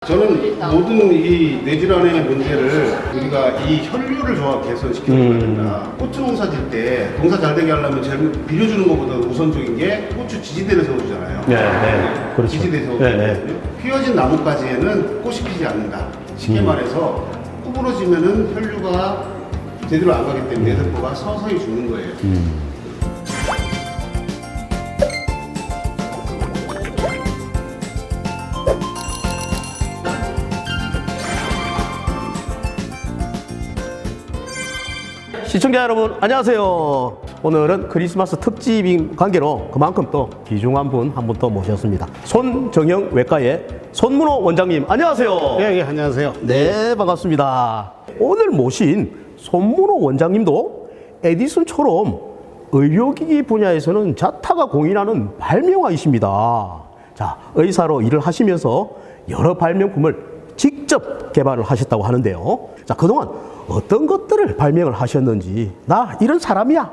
저는 모든 이 뇌질환의 문제를 우리가 이 혈류를 개선시켜야 된다. 고추 농사 질 때 농사 잘 되게 하려면 제일 비료주는 것보다 우선적인 게 고추 지지대를 세워주잖아요. 네, 그렇죠. 지지대 세워주거든요. 휘어진 나뭇가지에는 꽃이 피지 않는다. 쉽게 말해서 구부러지면은 혈류가 제대로 안 가기 때문에 뇌세포가 서서히 죽는 거예요. 시청자 여러분 안녕하세요. 오늘은 크리스마스 특집인 관계로 그만큼 또 귀중한 분 한 분 또 모셨습니다. 손정영 외과의 손문호 원장님 안녕하세요. 예, 안녕하세요. 네, 반갑습니다. 오늘 모신 손문호 원장님도 에디슨처럼 의료기기 분야에서는 자타가 공인하는 발명가이십니다. 자, 의사로 일을 하시면서 여러 발명품을 직접 개발을 하셨다고 하는데요. 자, 그동안 어떤 것들을 발명을 하셨는지, 나 이런 사람이야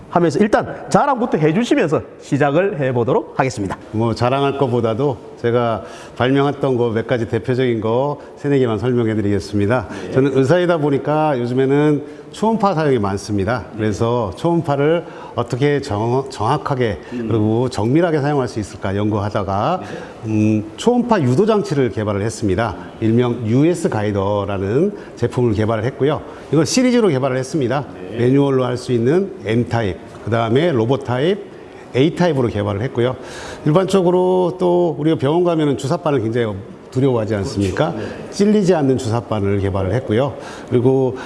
하면서 일단 자랑부터 해주시면서 시작을 해보도록 하겠습니다. 뭐 자랑할 것보다도 제가 발명했던 거 몇 가지 대표적인 거 세네 개만 설명해 드리겠습니다. 저는 의사이다 보니까 요즘에는 초음파 사용이 많습니다. 그래서 초음파를 어떻게 정확하게 그리고 정밀하게 사용할 수 있을까 연구하다가 초음파 유도 장치를 개발을 했습니다. 일명 US 가이더라는 제품을 개발을 했고요. 이걸 시리즈로 개발을 했습니다. 매뉴얼로 할 수 있는 M 타입, 그 다음에 로봇 타입, A 타입으로 개발을 했고요. 일반적으로 또 우리가 병원 가면은 주사바늘 굉장히 두려워하지 않습니까? 그렇죠. 네. 찔리지 않는 주사바늘을 개발을 했고요. 그리고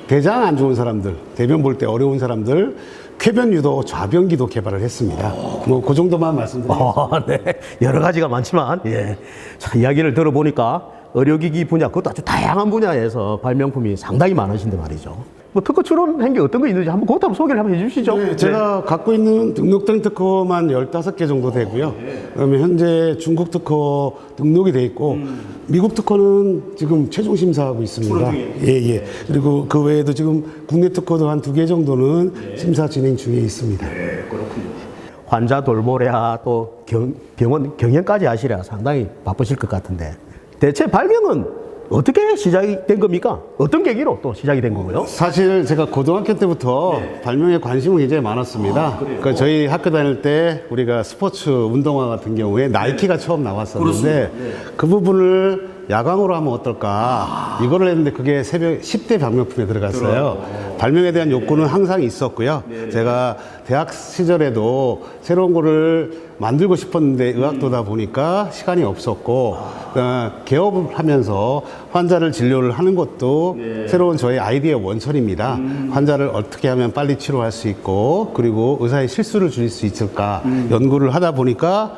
대장 안 좋은 사람들, 대변 볼 때 어려운 사람들, 쾌변 유도, 좌변기도 개발을 했습니다. 뭐 그 정도만 말씀드리겠습니다. 네. 여러 가지가 많지만, 예. 자, 이야기를 들어보니까 의료기기 분야, 그것도 아주 다양한 분야에서 발명품이 상당히 많으신데 말이죠. 뭐 특허 출원한 게 어떤 거 있는지 한번 그것도 한번 소개를 한번 해주시죠. 네, 제가 갖고 있는 등록된 특허만 15개 정도 되고요. 그다음에 현재 중국 특허 등록이 돼 있고 미국 특허는 지금 최종 심사하고 있습니다. 예. 그리고 그 외에도 지금 국내 특허도 한 2개 정도는 심사 진행 중에 있습니다. 환자 돌보랴 또 병원 경영까지 하시랴 상당히 바쁘실 것 같은데 대체 발명은 어떻게 시작이 된 겁니까? 어떤 계기로 또 시작이 된 거고요? 사실 제가 고등학교 때부터 발명에 관심이 굉장히 많았습니다. 그러니까 저희 학교 다닐 때 우리가 스포츠 운동화 같은 경우에 나이키가 처음 나왔었는데 그 부분을 야광으로 하면 어떨까 이거를 했는데 그게 새벽 10대 발명품에 들어갔어요. 발명에 대한 욕구는 항상 있었고요. 제가 대학 시절에도 새로운 거를 만들고 싶었는데 의학도다 보니까 시간이 없었고 개업을 하면서 환자를 진료를 하는 것도 새로운 저의 아이디어의 원천입니다. 환자를 어떻게 하면 빨리 치료할 수 있고 그리고 의사의 실수를 줄일 수 있을까 연구를 하다 보니까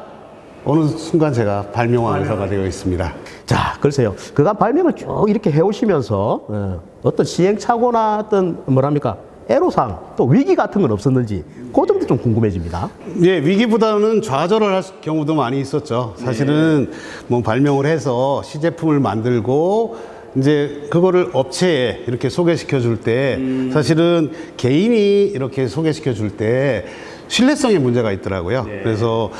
어느 순간 제가 발명왕 의사가 되어 있습니다. 자, 글쎄요. 그간 발명을 쭉 이렇게 해오시면서 어떤 시행착오나 어떤 뭐랍니까? 애로사항, 또 위기 같은 건 없었는지 그 점도 좀 궁금해집니다. 예, 위기보다는 좌절을 할 경우도 많이 있었죠. 사실은 뭐 발명을 해서 시제품을 만들고 이제 그거를 업체에 이렇게 소개시켜 줄 때 사실은 개인이 이렇게 소개시켜 줄 때 신뢰성에 문제가 있더라고요. 그래서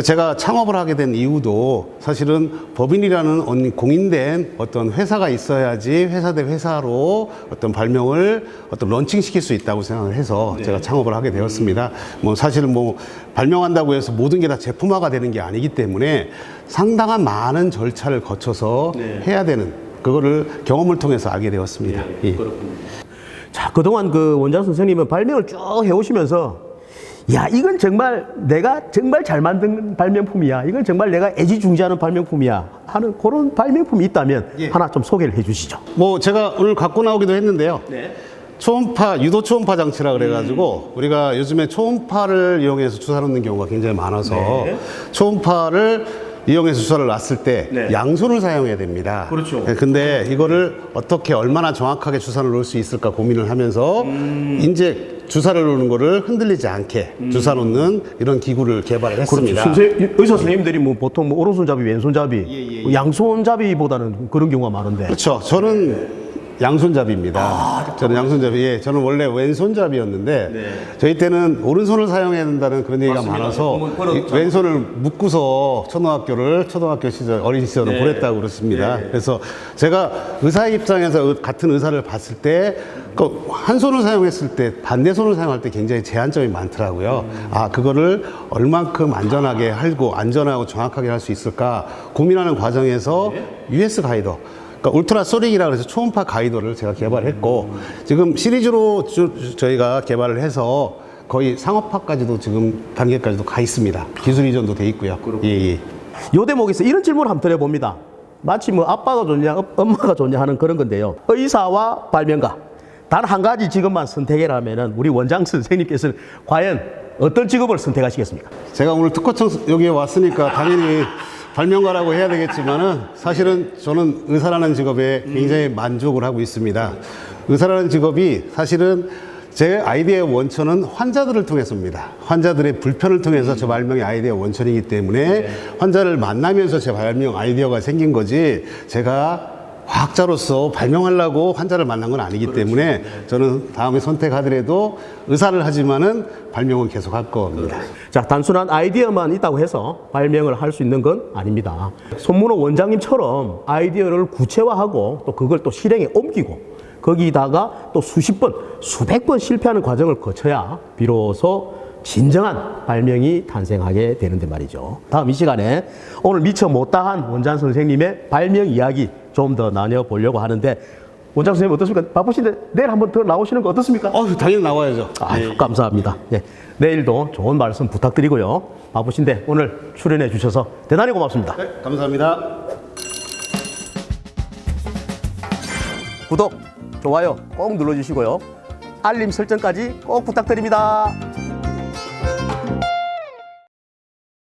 제가 창업을 하게 된 이유도 사실은 법인이라는 공인된 어떤 회사가 있어야지 회사 대 회사로 어떤 발명을 어떤 런칭시킬 수 있다고 생각을 해서 제가 창업을 하게 되었습니다. 뭐 사실은 뭐 발명한다고 해서 모든 게 다 제품화가 되는 게 아니기 때문에 상당한 많은 절차를 거쳐서 해야 되는 그거를 경험을 통해서 알게 되었습니다. 예. 자, 그동안 그 원장 선생님은 발명을 쭉 해오시면서 야, 이건 정말 내가 정말 잘 만든 발명품이야. 이건 정말 내가 애지중지하는 발명품이야. 하는 그런 발명품이 있다면 하나 좀 소개를 해 주시죠. 뭐 제가 오늘 갖고 나오기도 했는데요. 초음파, 유도 초음파 장치라 그래가지고 우리가 요즘에 초음파를 이용해서 주사 놓는 경우가 굉장히 많아서 초음파를 이용해서 주사를 놨을 때 양손을 사용해야 됩니다. 그렇죠. 근데 이거를 어떻게 얼마나 정확하게 주사를 놓을 수 있을까 고민을 하면서 이제 주사를 놓는 거를 흔들리지 않게 주사 놓는 이런 기구를 개발을 했습니다. 의사 선생님들이 뭐 보통 뭐 오른손잡이, 왼손잡이, 뭐 양손잡이보다는 그런 경우가 많은데. 그렇죠. 저는 양손잡이입니다. 저는 양손잡이. 예, 저는 원래 왼손잡이였는데 저희 때는 오른손을 사용해야 된다는 그런 얘기가 맞습니다. 많아서 그러면 이 왼손을 묶고서 초등학교 시절 어린 시절을 보냈다고 그렇습니다. 그래서 제가 의사 입장에서 같은 의사를 봤을 때 한 손을 사용했을 때 반대 손을 사용할 때 굉장히 제한점이 많더라고요. 아, 그거를 얼만큼 안전하게 하고 안전하고 정확하게 할 수 있을까 고민하는 과정에서 US 가이더, 그러니까 울트라 소닉이라고 해서 초음파 가이더를 제가 개발했고 지금 시리즈로 저희가 개발을 해서 거의 상업화까지도 지금 단계까지도 가 있습니다. 기술 이전도 돼 있고요. 예. 요 대목에서 이런 질문을 한번 드려봅니다. 마치 뭐 아빠가 좋냐, 엄마가 좋냐 하는 그런 건데요. 의사와 발명가. 단 한 가지 직업만 선택해라면은 우리 원장 선생님께서는 과연 어떤 직업을 선택하시겠습니까? 제가 오늘 특허청 여기에 왔으니까 당연히 발명가라고 해야 되겠지만은 사실은 저는 의사라는 직업에 굉장히 만족을 하고 있습니다. 의사라는 직업이 사실은 제 아이디어의 원천은 환자들을 통해서입니다. 환자들의 불편을 통해서 저 발명의 아이디어 원천이기 때문에 환자를 만나면서 제 발명 아이디어가 생긴 거지 제가 과학자로서 발명하려고 환자를 만난 건 아니기 때문에 저는 다음에 선택하더라도 의사를 하지만은 발명은 계속 할 겁니다. 자, 단순한 아이디어만 있다고 해서 발명을 할 수 있는 건 아닙니다. 손문호 원장님처럼 아이디어를 구체화하고 또 그걸 또 실행에 옮기고 거기다가 또 수십 번, 수백 번 실패하는 과정을 거쳐야 비로소 진정한 발명이 탄생하게 되는데 말이죠. 다음 이 시간에 오늘 미처 못다한 원장 선생님의 발명 이야기 좀 더 나눠보려고 하는데 원장 선생님 어떻습니까? 바쁘신데 내일 한번 더 나오시는 거 어떻습니까? 당연히 나와야죠. 아유, 감사합니다. 예, 내일도 좋은 말씀 부탁드리고요. 바쁘신데 오늘 출연해 주셔서 대단히 고맙습니다. 네, 감사합니다. 구독, 좋아요 꼭 눌러주시고요. 알림 설정까지 꼭 부탁드립니다.